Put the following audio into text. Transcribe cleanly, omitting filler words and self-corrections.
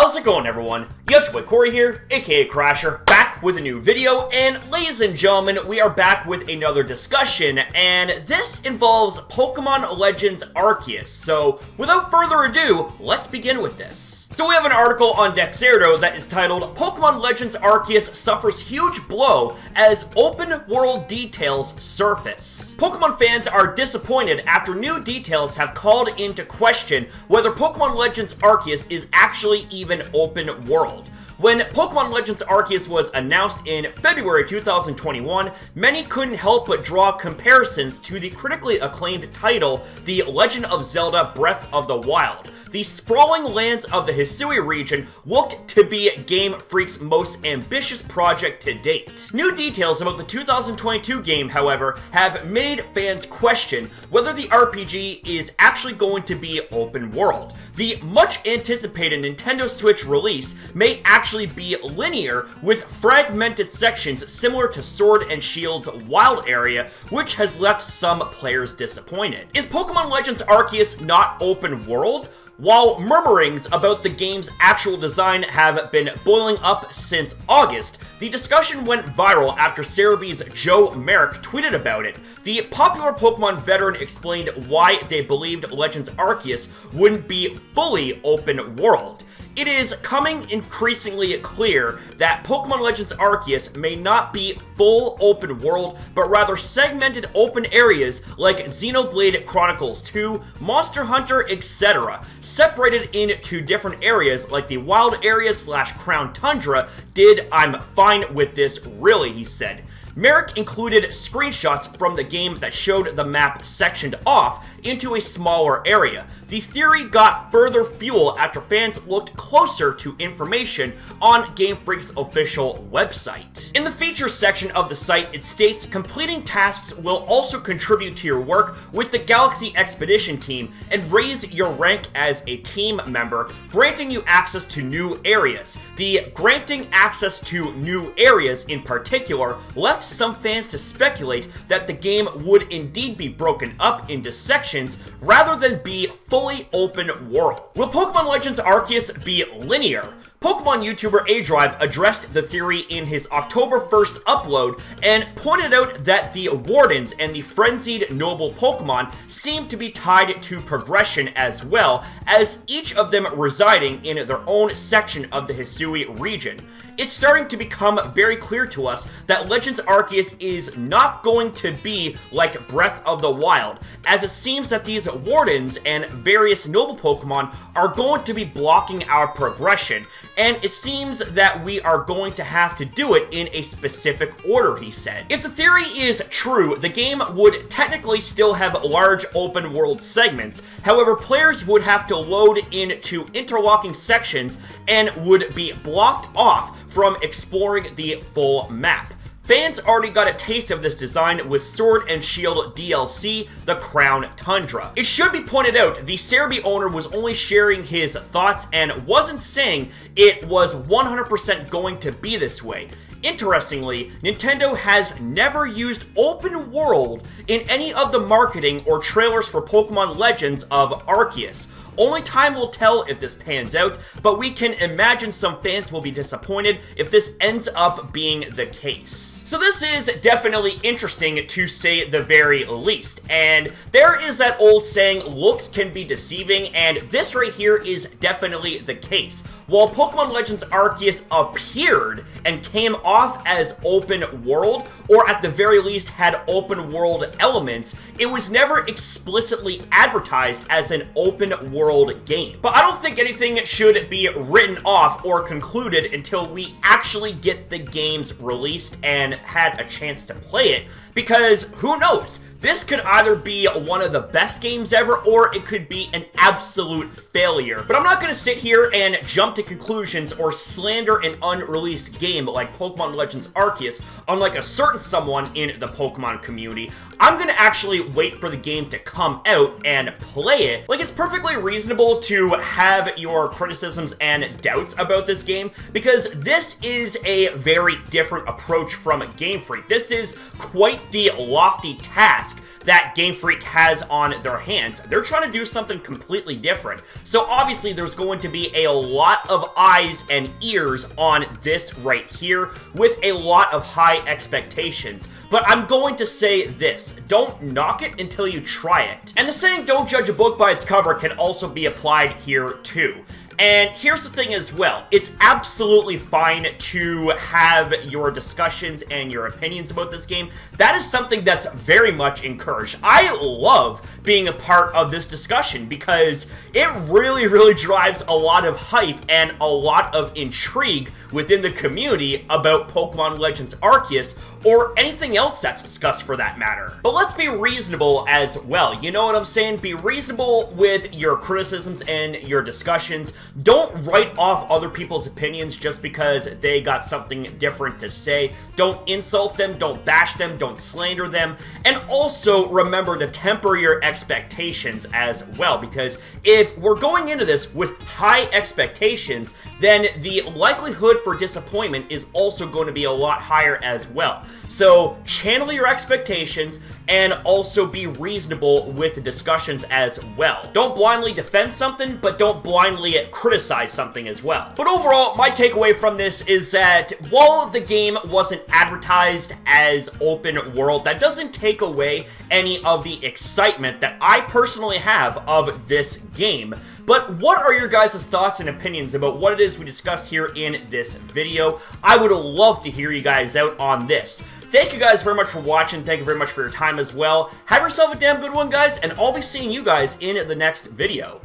How's it going, everyone? Your boy Corey here, aka Crasher, back with a new video, and ladies and gentlemen, we are back with another discussion, and this involves Pokémon Legends Arceus. So, without further ado, let's begin with this. So we have an article on Dexerto that is titled, Pokémon Legends Arceus suffers huge blow as open world details surface. Pokémon fans are disappointed after new details have called into question whether Pokémon Legends Arceus is actually even open world. When Pokémon Legends Arceus was announced in February 2021, many couldn't help but draw comparisons to the critically acclaimed title, The Legend of Zelda Breath of the Wild. The sprawling lands of the Hisui region looked to be Game Freak's most ambitious project to date. New details about the 2022 game, however, have made fans question whether the RPG is actually going to be open world. The much anticipated Nintendo Switch release may actually be linear, with fragmented sections similar to Sword and Shield's Wild area, which has left some players disappointed. Is Pokémon Legends Arceus not open world? While murmurings about the game's actual design have been boiling up since August, the discussion went viral after Cerebi's Joe Merrick tweeted about it. The popular Pokemon veteran explained why they believed Legends Arceus wouldn't be fully open world. It is coming increasingly clear that Pokémon Legends Arceus may not be full open world, but rather segmented open areas like Xenoblade Chronicles 2, Monster Hunter, etc., separated into different areas like the Wild Area / Crown Tundra did. I'm fine with this, really, he said. Merrick included screenshots from the game that showed the map sectioned off into a smaller area. The theory got further fuel after fans looked closer to information on Game Freak's official website. In the features section of the site, it states completing tasks will also contribute to your work with the Galaxy Expedition team and raise your rank as a team member, granting you access to new areas. The granting access to new areas in particular left some fans to speculate that the game would indeed be broken up into sections rather than be fully open world. Will Pokémon Legends Arceus be linear? Pokemon YouTuber A-Drive addressed the theory in his October 1st upload and pointed out that the Wardens and the frenzied noble Pokemon seem to be tied to progression as well, as each of them residing in their own section of the Hisui region. It's starting to become very clear to us that Legends Arceus is not going to be like Breath of the Wild, as it seems that these Wardens and various noble Pokemon are going to be blocking our progression, and it seems that we are going to have to do it in a specific order, he said. If the theory is true, the game would technically still have large open world segments. However, players would have to load into interlocking sections and would be blocked off from exploring the full map. Fans already got a taste of this design with Sword and Shield DLC, The Crown Tundra. It should be pointed out, the Cerebi owner was only sharing his thoughts and wasn't saying it was 100% going to be this way. Interestingly, Nintendo has never used open world in any of the marketing or trailers for Pokémon Legends of Arceus. Only time will tell if this pans out, but we can imagine some fans will be disappointed if this ends up being the case. So this is definitely interesting to say the very least, and there is that old saying, looks can be deceiving, and this right here is definitely the case. While Pokémon Legends Arceus appeared and came off as open world, or at the very least had open world elements, it was never explicitly advertised as an open world game. But I don't think anything should be written off or concluded until we actually get the games released and had a chance to play it, because who knows? This could either be one of the best games ever, or it could be an absolute failure. But I'm not going to sit here and jump to conclusions or slander an unreleased game like Pokémon Legends Arceus, unlike a certain someone in the Pokemon community. I'm going to actually wait for the game to come out and play it. Like, it's perfectly reasonable to have your criticisms and doubts about this game, because this is a very different approach from Game Freak. This is quite the lofty task that Game Freak has on their hands. They're trying to do something completely different. So obviously there's going to be a lot of eyes and ears on this right here with a lot of high expectations. But I'm going to say this, don't knock it until you try it. And the saying, don't judge a book by its cover, can also be applied here too. And here's the thing as well, it's absolutely fine to have your discussions and your opinions about this game. That is something that's very much encouraged. I love being a part of this discussion because it really drives a lot of hype and a lot of intrigue within the community about Pokemon Legends Arceus, or anything else that's discussed for that matter. But let's be reasonable as well, you know what I'm saying? Be reasonable with your criticisms and your discussions. Don't write off other people's opinions just because they got something different to say. Don't insult them, don't bash them, don't slander them, and also remember to temper your expectations as well, because if we're going into this with high expectations, then the likelihood for disappointment is also going to be a lot higher as well. So channel your expectations and also be reasonable with the discussions as well. Don't blindly defend something, but don't blindly criticize something as well. But overall, my takeaway from this is that while the game wasn't advertised as open world, that doesn't take away any of the excitement that I personally have of this game. But what are your guys' thoughts and opinions about what it is we discussed here in this video? I would love to hear you guys out on this. Thank you guys very much for watching. Thank you very much for your time as well. Have yourself a damn good one, guys, and I'll be seeing you guys in the next video.